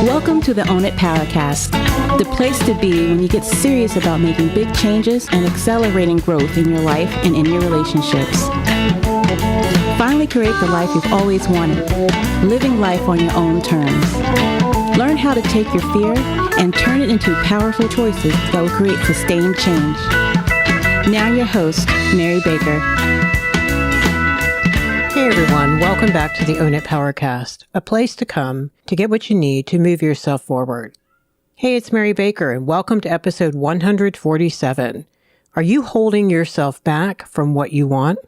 Welcome to the Own It Powercast, the place to be when you get serious about making big changes and accelerating growth in your life and in your relationships. Finally create the life you've always wanted, living life on your own terms. Learn how to take your fear and turn it into powerful choices that will create sustained change. Now your host, Mary Baker. Hey everyone, welcome back to the Own It Powercast, a place to come to get what you need to move yourself forward. Hey, it's Mary Baker and welcome to episode 147. Are you holding yourself back from what you want?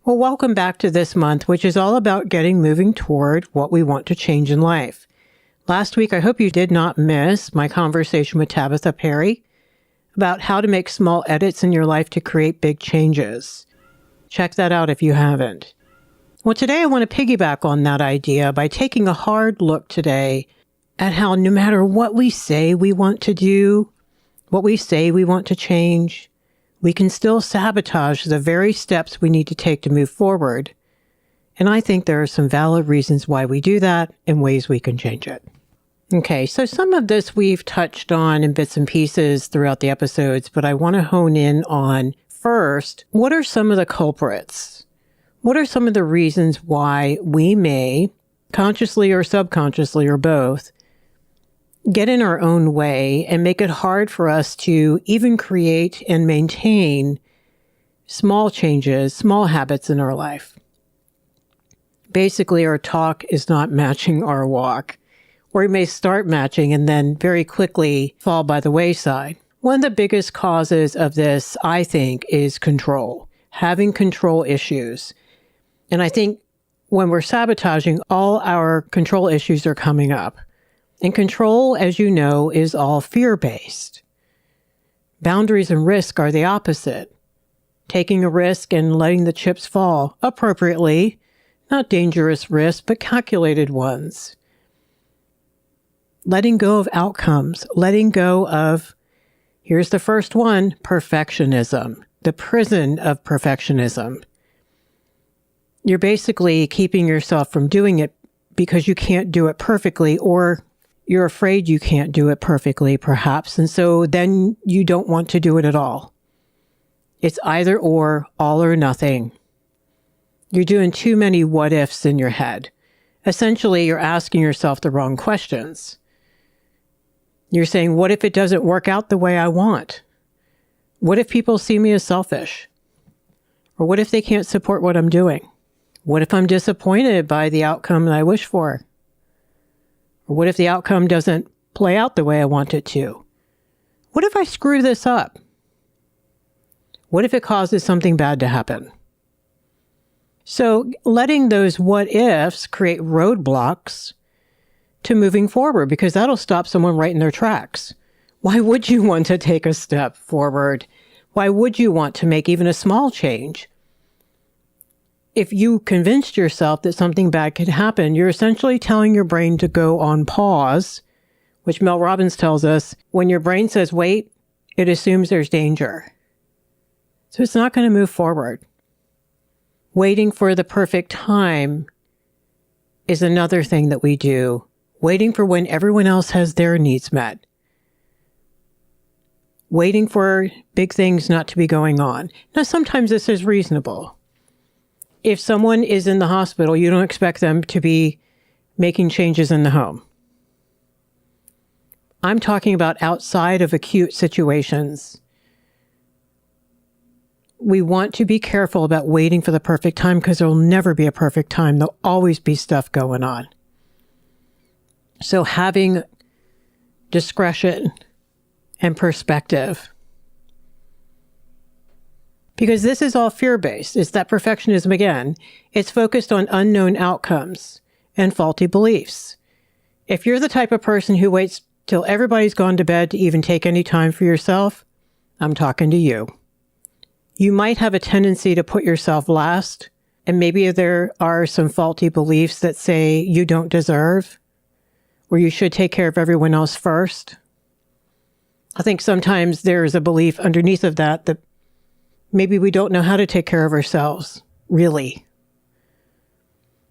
Well, welcome back to this month, which is all about getting moving toward what we want to change in life. Last week, I hope you did not miss my conversation with Tabitha Perry about how to make small edits in your life to create big changes. Check that out if you haven't. Well, today I want to piggyback on that idea by taking a hard look today at how no matter what we say we want to do, what we say we want to change, we can still sabotage the very steps we need to take to move forward. And I think there are some valid reasons why we do that and ways we can change it. Okay, so some of this we've touched on in bits and pieces throughout the episodes, but I want to hone in on first, what are some of the culprits? What are some of the reasons why we may, consciously or subconsciously or both, get in our own way and make it hard for us to even create and maintain small changes, small habits in our life? Basically, our talk is not matching our walk, or we may start matching and then very quickly fall by the wayside. One of the biggest causes of this, I think, is control, having control issues. And I think when we're sabotaging, all our control issues are coming up. And control, as you know, is all fear-based. Boundaries and risk are the opposite. Taking a risk and letting the chips fall appropriately, not dangerous risks, but calculated ones. Letting go of outcomes, letting go of, here's the first one, perfectionism, the prison of perfectionism. You're basically keeping yourself from doing it because you can't do it perfectly, or you're afraid you can't do it perfectly, perhaps, and so then you don't want to do it at all. It's either or, all or nothing. You're doing too many what-ifs in your head. Essentially, you're asking yourself the wrong questions. You're saying, what if it doesn't work out the way I want? What if people see me as selfish? Or what if they can't support what I'm doing? What if I'm disappointed by the outcome that I wish for? Or what if the outcome doesn't play out the way I want it to? What if I screw this up? What if it causes something bad to happen? So letting those what ifs create roadblocks to moving forward, because that'll stop someone right in their tracks. Why would you want to take a step forward? Why would you want to make even a small change? If you convinced yourself that something bad could happen, you're essentially telling your brain to go on pause, which Mel Robbins tells us, when your brain says wait, it assumes there's danger. So it's not going to move forward. Waiting for the perfect time is another thing that we do. Waiting for when everyone else has their needs met. Waiting for big things not to be going on. Now, sometimes this is reasonable. If someone is in the hospital, you don't expect them to be making changes in the home. I'm talking about outside of acute situations. We want to be careful about waiting for the perfect time because there will never be a perfect time. There'll always be stuff going on. So having discretion and perspective, because this is all fear-based. It's that perfectionism again. It's focused on unknown outcomes and faulty beliefs. If you're the type of person who waits till everybody's gone to bed to even take any time for yourself, I'm talking to you. You might have a tendency to put yourself last, and maybe there are some faulty beliefs that say you don't deserve, or you should take care of everyone else first. I think sometimes there's a belief underneath of that maybe we don't know how to take care of ourselves, really.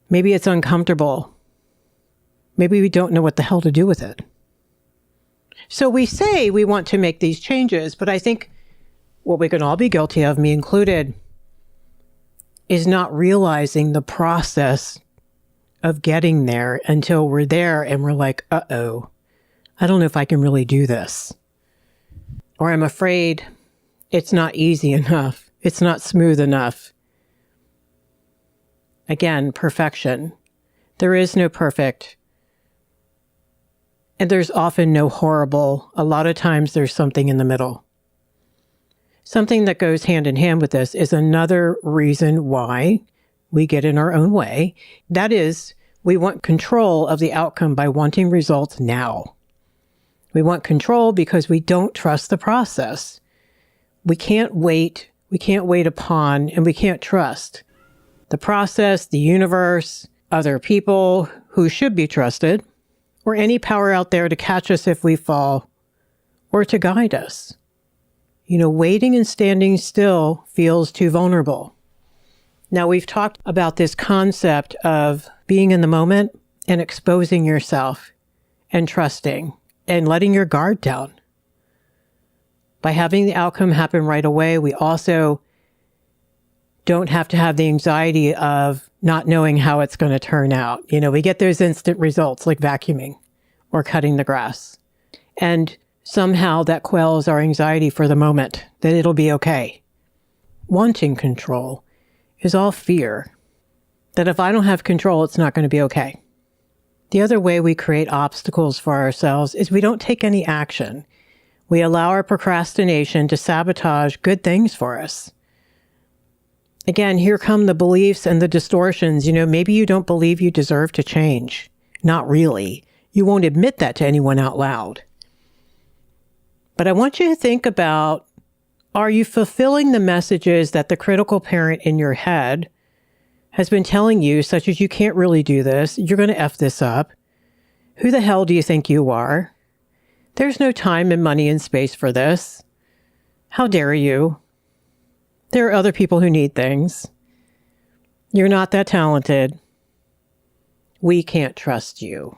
Maybe it's uncomfortable. maybe we don't know what the hell to do with it. So we say we want to make these changes, but I think what we can all be guilty of, me included, is not realizing the process of getting there until we're there and we're like, uh-oh, I don't know if I can really do this. Or I'm afraid it's not easy enough. It's not smooth enough. Again, perfection. There is no perfect. And there's often no horrible. A lot of times there's something in the middle. Something that goes hand in hand with this is another reason why we get in our own way. That is, we want control of the outcome by wanting results now. We want control because we don't trust the process. We can't wait. We can't wait upon, and we can't trust the process, the universe, other people who should be trusted, or any power out there to catch us if we fall, or to guide us. Waiting and standing still feels too vulnerable. Now, we've talked about this concept of being in the moment and exposing yourself and trusting and letting your guard down. By having the outcome happen right away, we also don't have to have the anxiety of not knowing how it's going to turn out. We get those instant results like vacuuming or cutting the grass. And somehow that quells our anxiety for the moment that it'll be okay. Wanting control is all fear that if I don't have control, it's not going to be okay. The other way we create obstacles for ourselves is we don't take any action. We allow our procrastination to sabotage good things for us. Again, here come the beliefs and the distortions. Maybe you don't believe you deserve to change. Not really. You won't admit that to anyone out loud. But I want you to think about, are you fulfilling the messages that the critical parent in your head has been telling you, such as you can't really do this, you're going to F this up, who the hell do you think you are? There's no time and money and space for this. How dare you? There are other people who need things. You're not that talented. We can't trust you.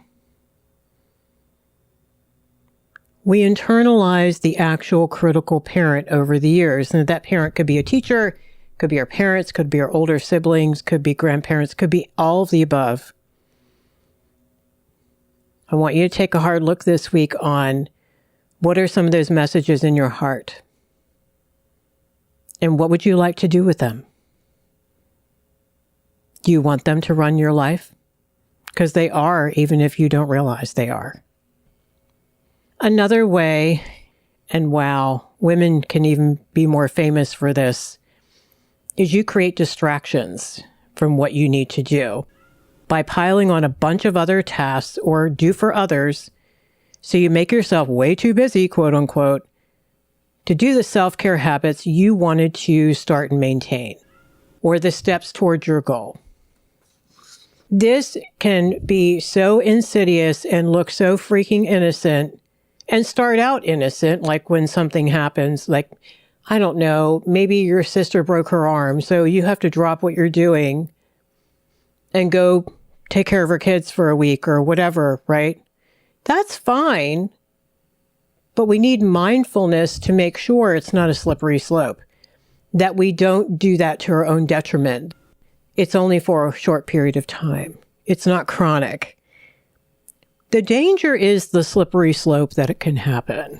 We internalize the actual critical parent over the years. And that parent could be a teacher, could be our parents, could be our older siblings, could be grandparents, could be all of the above. I want you to take a hard look this week on what are some of those messages in your heart? And what would you like to do with them? Do you want them to run your life? Because they are, even if you don't realize they are. Another way, and wow, women can even be more famous for this, is you create distractions from what you need to do by piling on a bunch of other tasks or do for others. So you make yourself way too busy, quote unquote, to do the self-care habits you wanted to start and maintain, or the steps towards your goal. This can be so insidious and look so freaking innocent and start out innocent, like when something happens, like, I don't know, maybe your sister broke her arm, so you have to drop what you're doing and go take care of her kids for a week or whatever, right? That's fine. But we need mindfulness to make sure it's not a slippery slope, that we don't do that to our own detriment. It's only for a short period of time. It's not chronic. The danger is the slippery slope that it can happen,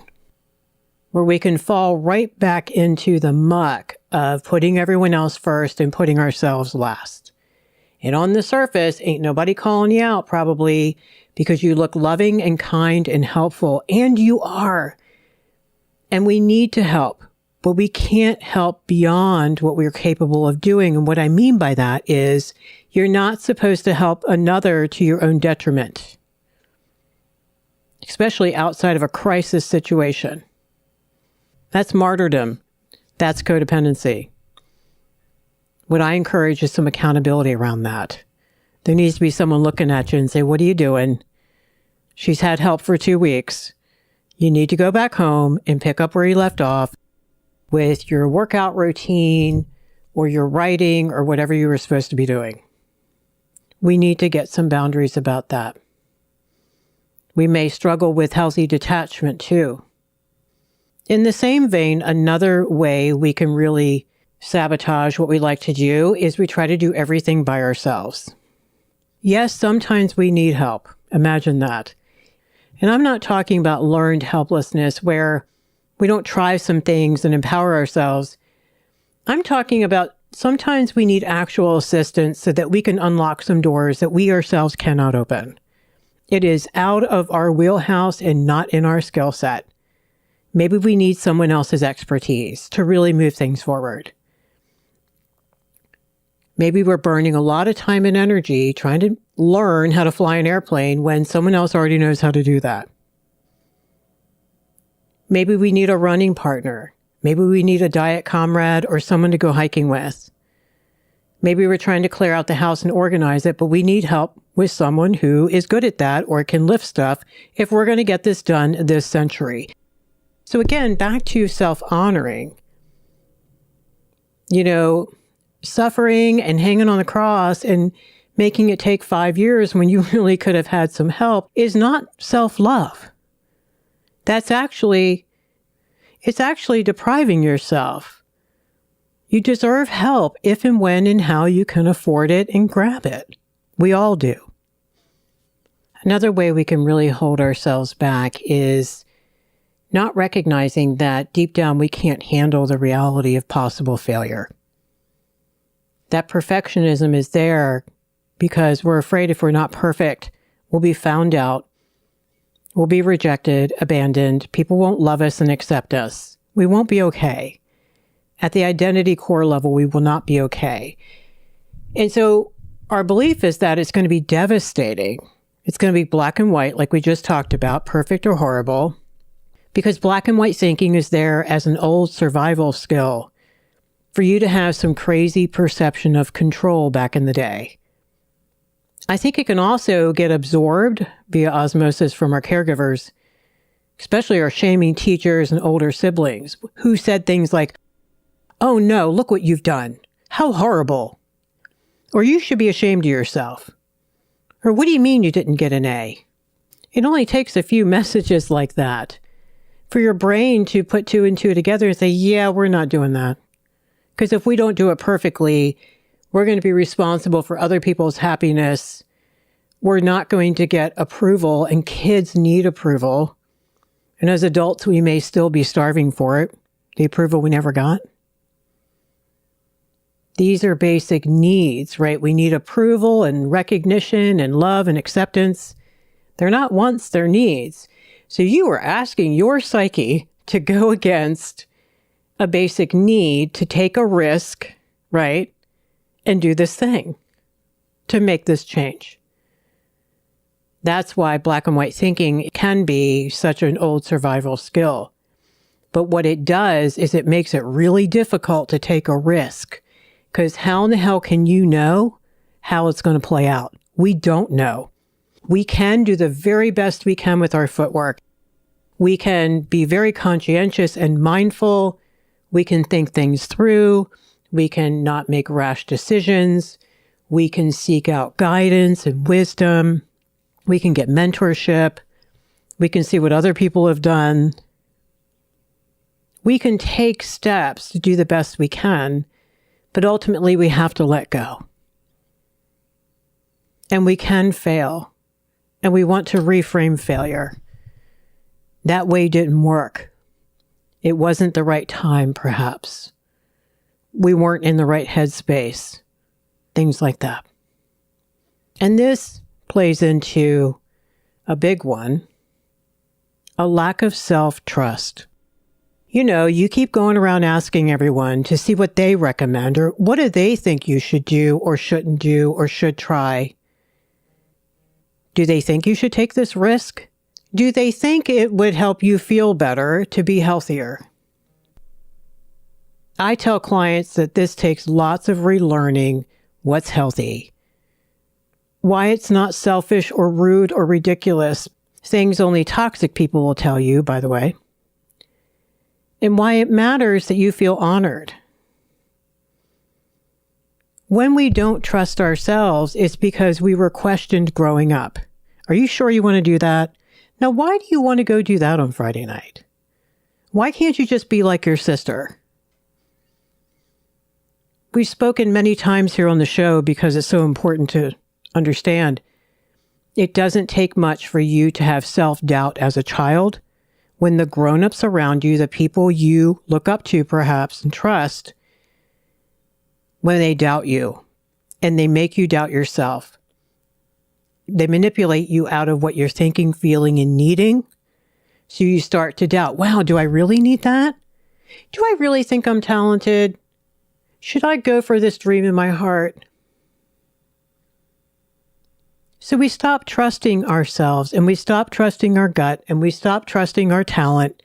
where we can fall right back into the muck of putting everyone else first and putting ourselves last. And on the surface, ain't nobody calling you out probably because you look loving and kind and helpful, and you are. And we need to help, but we can't help beyond what we're capable of doing. And what I mean by that is you're not supposed to help another to your own detriment, especially outside of a crisis situation. That's martyrdom. That's codependency. What I encourage is some accountability around that. There needs to be someone looking at you and say, what are you doing? She's had help for 2 weeks. You need to go back home and pick up where you left off with your workout routine or your writing or whatever you were supposed to be doing. We need to get some boundaries about that. We may struggle with healthy detachment too. In the same vein, another way we can really sabotage what we like to do is we try to do everything by ourselves. Yes, sometimes we need help. Imagine that. And I'm not talking about learned helplessness where we don't try some things and empower ourselves. I'm talking about sometimes we need actual assistance so that we can unlock some doors that we ourselves cannot open. It is out of our wheelhouse and not in our skill set. Maybe we need someone else's expertise to really move things forward. Maybe we're burning a lot of time and energy trying to learn how to fly an airplane when someone else already knows how to do that. Maybe we need a running partner. Maybe we need a diet comrade or someone to go hiking with. Maybe we're trying to clear out the house and organize it, but we need help with someone who is good at that or can lift stuff if we're going to get this done this century. So again, back to self-honoring. Suffering and hanging on the cross and making it take 5 years when you really could have had some help is not self-love. It's actually depriving yourself. You deserve help if and when and how you can afford it and grab it. We all do. Another way we can really hold ourselves back is not recognizing that deep down we can't handle the reality of possible failure. That perfectionism is there because we're afraid if we're not perfect, we'll be found out, we'll be rejected, abandoned, people won't love us and accept us. We won't be okay. At the identity core level, we will not be okay. And so our belief is that it's going to be devastating. It's going to be black and white, like we just talked about, perfect or horrible, because black and white thinking is there as an old survival skill for you to have some crazy perception of control back in the day. I think it can also get absorbed via osmosis from our caregivers, especially our shaming teachers and older siblings who said things like, "Oh no, look what you've done. How horrible." Or "You should be ashamed of yourself." Or "What do you mean you didn't get an A?" It only takes a few messages like that for your brain to put two and two together and say, yeah, we're not doing that. Because if we don't do it perfectly, we're going to be responsible for other people's happiness. We're not going to get approval, and kids need approval. And as adults, we may still be starving for it, the approval we never got. These are basic needs, right? We need approval and recognition and love and acceptance. They're not wants, they're needs. So you are asking your psyche to go against a basic need to take a risk, right? And do this thing to make this change. That's why black and white thinking can be such an old survival skill. But what it does is it makes it really difficult to take a risk. Because how in the hell can you know how it's going to play out? We don't know. We can do the very best we can with our footwork. We can be very conscientious and mindful. We can think things through. We can not make rash decisions. We can seek out guidance and wisdom. We can get mentorship. We can see what other people have done. We can take steps to do the best we can, but ultimately we have to let go. And we can fail. And we want to reframe failure. That way didn't work. It wasn't the right time, perhaps. We weren't in the right headspace. Things like that. And this plays into a big one, a lack of self-trust. You keep going around asking everyone to see what they recommend or what do they think you should do or shouldn't do or should try. Do they think you should take this risk? Do they think it would help you feel better to be healthier? I tell clients that this takes lots of relearning what's healthy. Why it's not selfish or rude or ridiculous. Things only toxic people will tell you, by the way. And why it matters that you feel honored. When we don't trust ourselves, it's because we were questioned growing up. Are you sure you want to do that? Now, why do you want to go do that on Friday night? Why can't you just be like your sister? We've spoken many times here on the show because it's so important to understand. It doesn't take much for you to have self-doubt as a child when the grown-ups around you, the people you look up to perhaps and trust, when they doubt you and they make you doubt yourself. They manipulate you out of what you're thinking, feeling, and needing. So you start to doubt, wow, do I really need that? Do I really think I'm talented? Should I go for this dream in my heart? So we stop trusting ourselves and we stop trusting our gut and we stop trusting our talent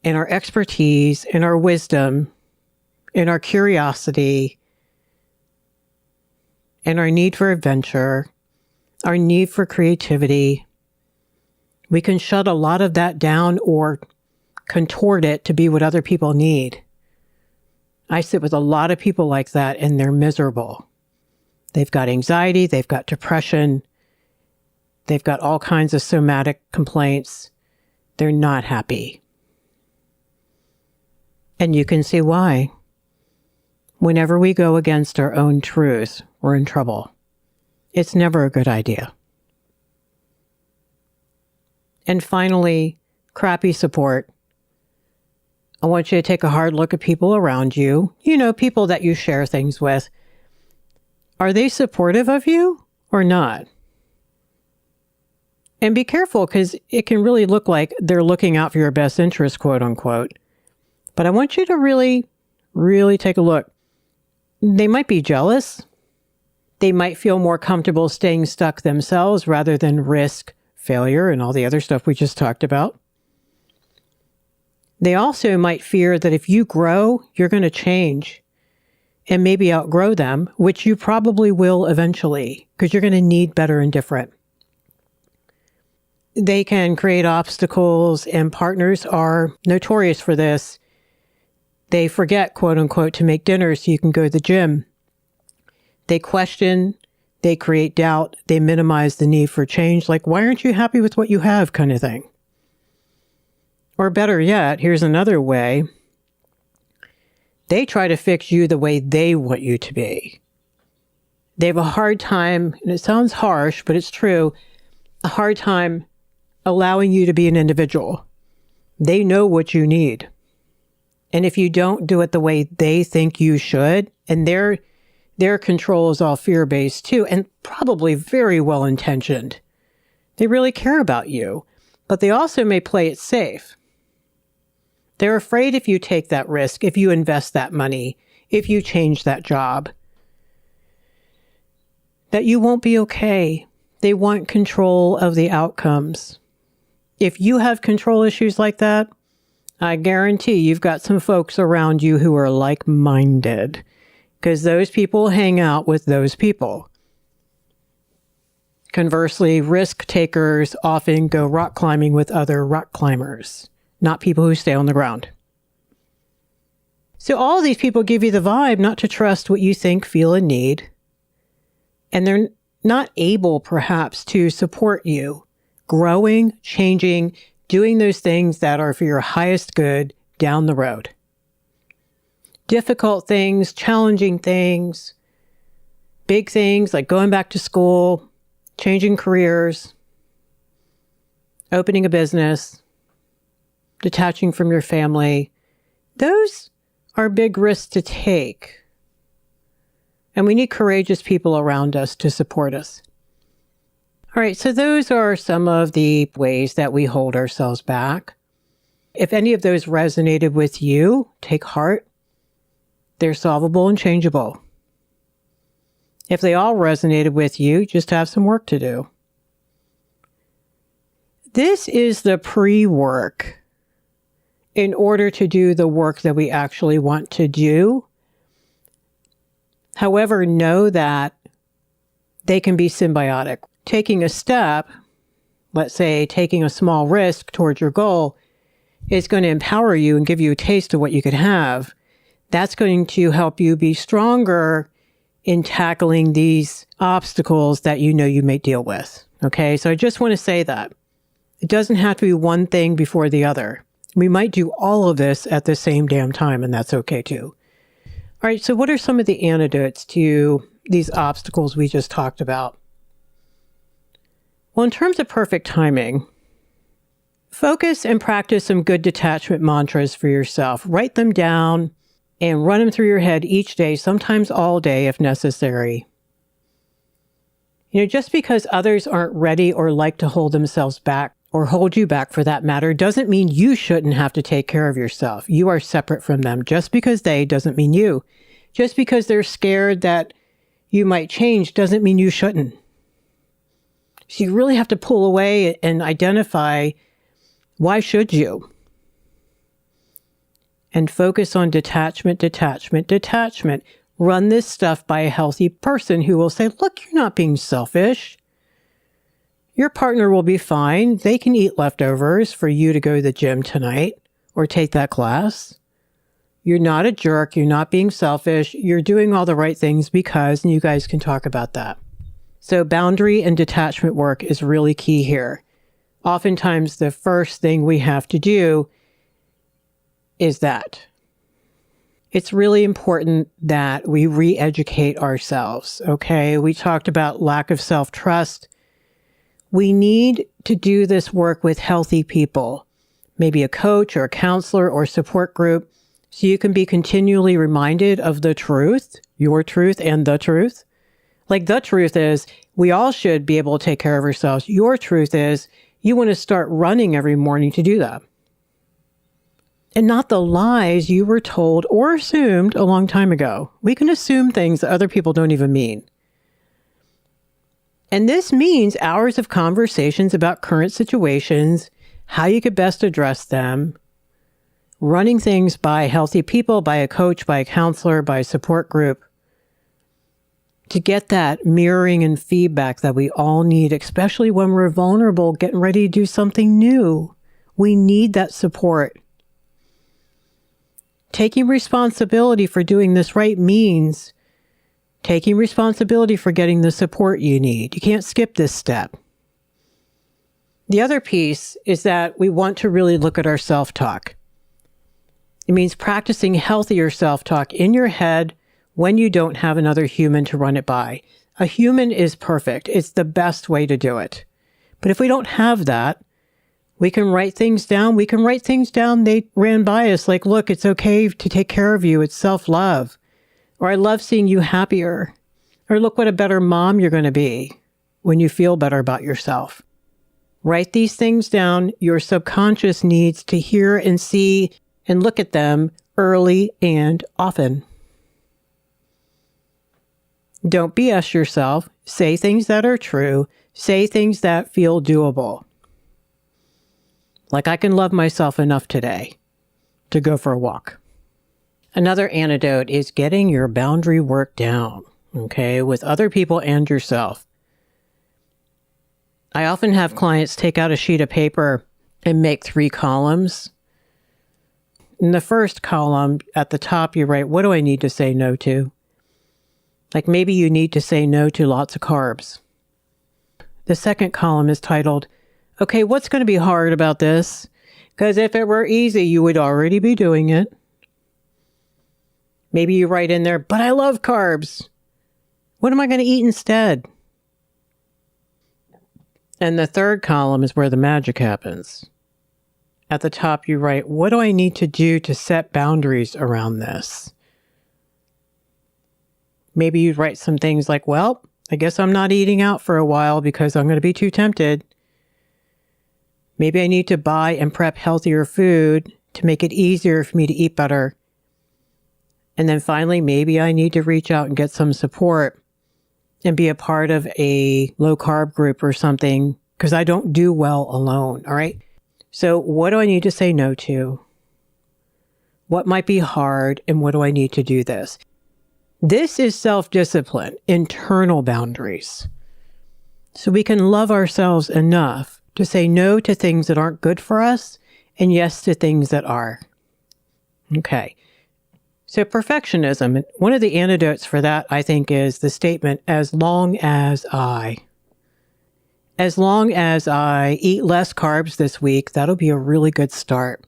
and our expertise and our wisdom and our curiosity and our need for adventure, our need for creativity. We can shut a lot of that down or contort it to be what other people need. I sit with a lot of people like that and they're miserable. They've got anxiety, they've got depression, they've got all kinds of somatic complaints. They're not happy. And you can see why. Whenever we go against our own truth, we're in trouble. It's never a good idea. And finally, crappy support. I want you to take a hard look at people around you, people that you share things with. Are they supportive of you or not? And be careful because it can really look like they're looking out for your best interest, quote unquote. But I want you to really, really take a look. They might be jealous. They might feel more comfortable staying stuck themselves rather than risk failure and all the other stuff we just talked about. They also might fear that if you grow, you're going to change and maybe outgrow them, which you probably will eventually because you're going to need better and different. They can create obstacles, and partners are notorious for this. They forget, quote unquote, to make dinner so you can go to the gym. They question, they create doubt, they minimize the need for change, like, why aren't you happy with what you have, kind of thing. Or better yet, here's another way. They try to fix you the way they want you to be. They have a hard time, and it sounds harsh, but it's true, a hard time allowing you to be an individual. They know what you need. And if you don't do it the way they think you should, and their control is all fear-based too, and probably very well-intentioned. They really care about you, but they also may play it safe. They're afraid if you take that risk, if you invest that money, if you change that job, that you won't be okay. They want control of the outcomes. If you have control issues like that, I guarantee you've got some folks around you who are like-minded, because those people hang out with those people. Conversely, risk takers often go rock climbing with other rock climbers, not people who stay on the ground. So all of these people give you the vibe not to trust what you think, feel, and need. And they're not able, perhaps, to support you growing, changing, doing those things that are for your highest good down the road. Difficult things, challenging things, big things like going back to school, changing careers, opening a business, detaching from your family. Those are big risks to take. And we need courageous people around us to support us. All right, so those are some of the ways that we hold ourselves back. If any of those resonated with you, take heart. They're solvable and changeable. If they all resonated with you, just have some work to do. This is the pre-work in order to do the work that we actually want to do. However, know that they can be symbiotic. Taking a step, let's say taking a small risk towards your goal, is going to empower you and give you a taste of what you could have. That's going to help you be stronger in tackling these obstacles that you know you may deal with. Okay, so I just want to say that. It doesn't have to be one thing before the other. We might do all of this at the same damn time, and that's okay too. All right, so what are some of the antidotes to these obstacles we just talked about? Well, in terms of perfect timing, focus and practice some good detachment mantras for yourself. Write them down and run them through your head each day, sometimes all day if necessary. Just because others aren't ready or like to hold themselves back, or hold you back for that matter, doesn't mean you shouldn't have to take care of yourself. You are separate from them. Just because they doesn't mean you. Just because they're scared that you might change doesn't mean you shouldn't. So you really have to pull away and identify, why should you? And focus on detachment, detachment, detachment. Run this stuff by a healthy person who will say, look, you're not being selfish. Your partner will be fine. They can eat leftovers for you to go to the gym tonight or take that class. You're not a jerk. You're not being selfish. You're doing all the right things because, and you guys can talk about that. So boundary and detachment work is really key here. Oftentimes, the first thing we have to do is that. It's really important that we re-educate ourselves, okay? We talked about lack of self-trust. We need to do this work with healthy people, maybe a coach or a counselor or support group, so you can be continually reminded of the truth, your truth and the truth. Like the truth is, we all should be able to take care of ourselves. Your truth is, you want to start running every morning to do that. And not the lies you were told or assumed a long time ago. We can assume things that other people don't even mean. And this means hours of conversations about current situations, how you could best address them, running things by healthy people, by a coach, by a counselor, by a support group, to get that mirroring and feedback that we all need, especially when we're vulnerable, getting ready to do something new. We need that support. Taking responsibility for doing this right means taking responsibility for getting the support you need. You can't skip this step. The other piece is that we want to really look at our self-talk. It means practicing healthier self-talk in your head when you don't have another human to run it by. A human is perfect. It's the best way to do it. But if we don't have that, we can write things down. We can write things down they ran by us, like, look, it's okay to take care of you. It's self-love. Or I love seeing you happier. Or look what a better mom you're going to be when you feel better about yourself. Write these things down. Your subconscious needs to hear and see and look at them early and often. Don't BS yourself. Say things that are true. Say things that feel doable. Like, I can love myself enough today to go for a walk. Another antidote is getting your boundary work down, okay, with other people and yourself. I often have clients take out a sheet of paper and make 3 columns. In the first column, at the top, you write, what do I need to say no to? Like, maybe you need to say no to lots of carbs. The second column is titled, okay, what's going to be hard about this? Because if it were easy, you would already be doing it. Maybe you write in there, but I love carbs. What am I going to eat instead? And the third column is where the magic happens. At the top, you write, what do I need to do to set boundaries around this? Maybe you write some things like, well, I guess I'm not eating out for a while because I'm going to be too tempted. Maybe I need to buy and prep healthier food to make it easier for me to eat better. And then finally, maybe I need to reach out and get some support and be a part of a low carb group or something because I don't do well alone. All right. So what do I need to say no to? What might be hard and what do I need to do this? This is self-discipline, internal boundaries. So we can love ourselves enough to say no to things that aren't good for us and yes to things that are. Okay. So perfectionism, one of the antidotes for that, I think, is the statement, as long as I. As long as I eat less carbs this week, that'll be a really good start.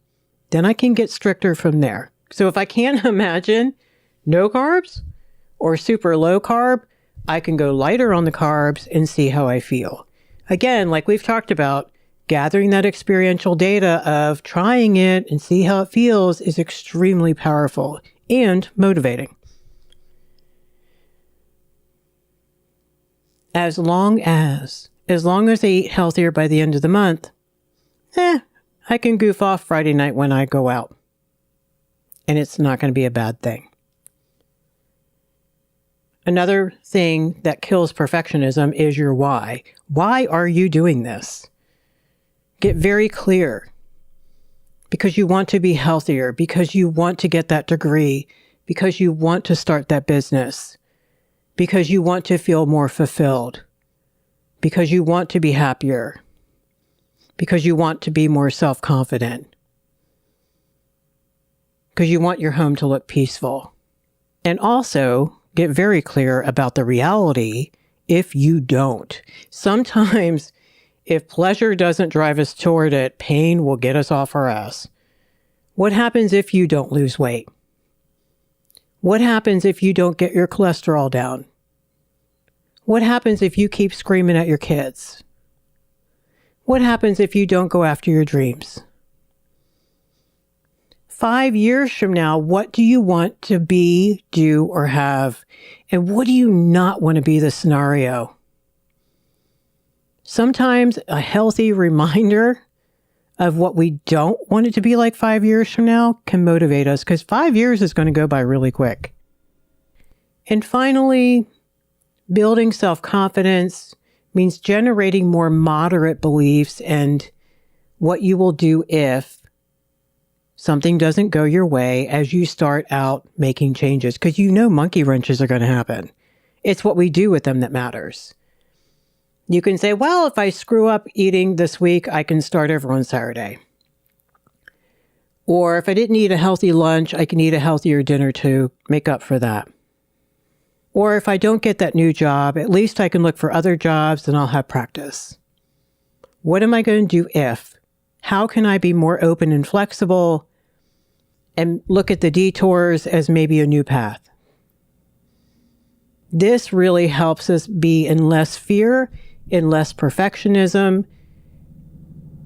Then I can get stricter from there. So if I can't imagine no carbs or super low carb, I can go lighter on the carbs and see how I feel. Again, like we've talked about, gathering that experiential data of trying it and see how it feels is extremely powerful and motivating. As long as I eat healthier by the end of the month, I can goof off Friday night when I go out. And it's not going to be a bad thing. Another thing that kills perfectionism is your why. Why are you doing this? Get very clear. Because you want to be healthier, because you want to get that degree, because you want to start that business, because you want to feel more fulfilled, because you want to be happier, because you want to be more self-confident, because you want your home to look peaceful. And also, get very clear about the reality if you don't. Sometimes, if pleasure doesn't drive us toward it, pain will get us off our ass. What happens if you don't lose weight? What happens if you don't get your cholesterol down? What happens if you keep screaming at your kids? What happens if you don't go after your dreams? 5 years from now, what do you want to be, do, or have? And what do you not want to be the scenario? Sometimes a healthy reminder of what we don't want it to be like 5 years from now can motivate us, because 5 years is going to go by really quick. And finally, building self-confidence means generating more moderate beliefs and what you will do if something doesn't go your way as you start out making changes, because you know monkey wrenches are going to happen. It's what we do with them that matters. You can say, well, if I screw up eating this week, I can start over on Saturday. Or if I didn't eat a healthy lunch, I can eat a healthier dinner to make up for that. Or if I don't get that new job, at least I can look for other jobs and I'll have practice. What am I going to do if? How can I be more open and flexible and look at the detours as maybe a new path? This really helps us be in less fear, in less perfectionism,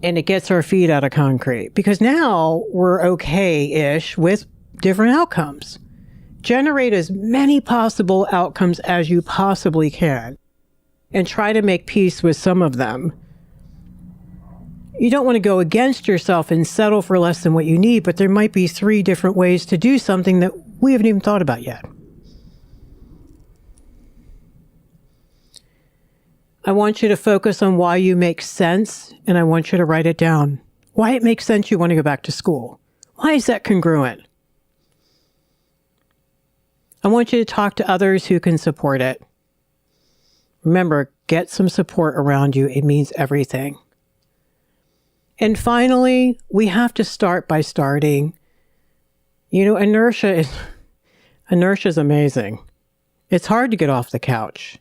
and it gets our feet out of concrete, because now we're okay-ish with different outcomes. Generate as many possible outcomes as you possibly can and try to make peace with some of them. You don't want to go against yourself and settle for less than what you need, but there might be 3 different ways to do something that we haven't even thought about yet. I want you to focus on why you make sense, and I want you to write it down. Why it makes sense you want to go back to school. Why is that congruent? I want you to talk to others who can support it. Remember, get some support around you. It means everything. And finally, we have to start by starting. You know, inertia is amazing. It's hard to get off the couch.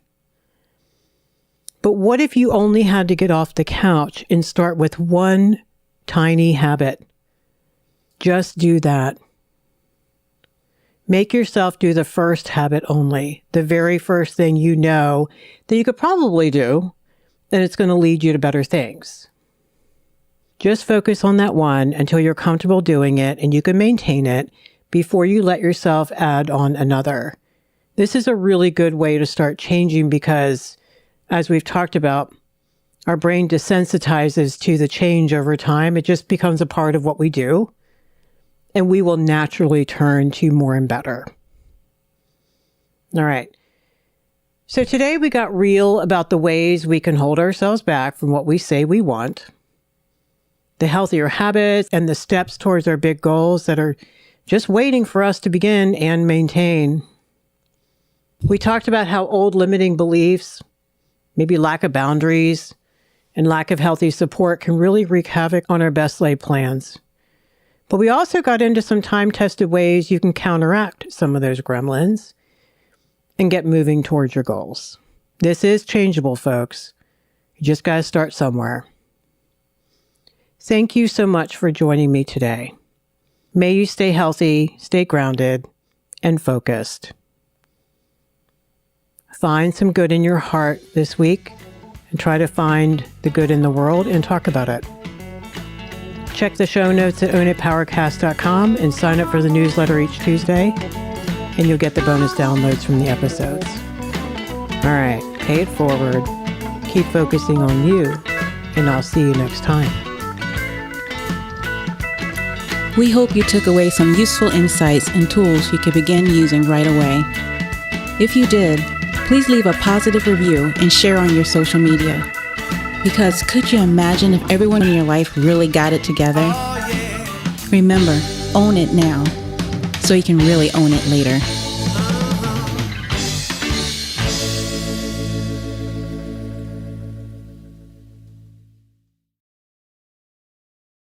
But what if you only had to get off the couch and start with one tiny habit? Just do that. Make yourself do the first habit only, the very first thing you know that you could probably do, and it's going to lead you to better things. Just focus on that one until you're comfortable doing it and you can maintain it before you let yourself add on another. This is a really good way to start changing because, as we've talked about, our brain desensitizes to the change over time. It just becomes a part of what we do, and we will naturally turn to more and better. All right. So today we got real about the ways we can hold ourselves back from what we say we want, the healthier habits, and the steps towards our big goals that are just waiting for us to begin and maintain. We talked about how old limiting beliefs, maybe lack of boundaries, and lack of healthy support can really wreak havoc on our best laid plans. But we also got into some time-tested ways you can counteract some of those gremlins and get moving towards your goals. This is changeable, folks. You You just got to start somewhere. Thank you so much for joining me today. May you stay healthy, stay grounded, and focused. Find some good in your heart this week and try to find the good in the world and talk about it. Check the show notes at ownitpowercast.com and sign up for the newsletter each Tuesday, and you'll get the bonus downloads from the episodes. All right, pay it forward, keep focusing on you, and I'll see you next time. We hope you took away some useful insights and tools you can begin using right away. If you did, please leave a positive review and share on your social media. Because could you imagine if everyone in your life really got it together? Remember, own it now, so you can really own it later.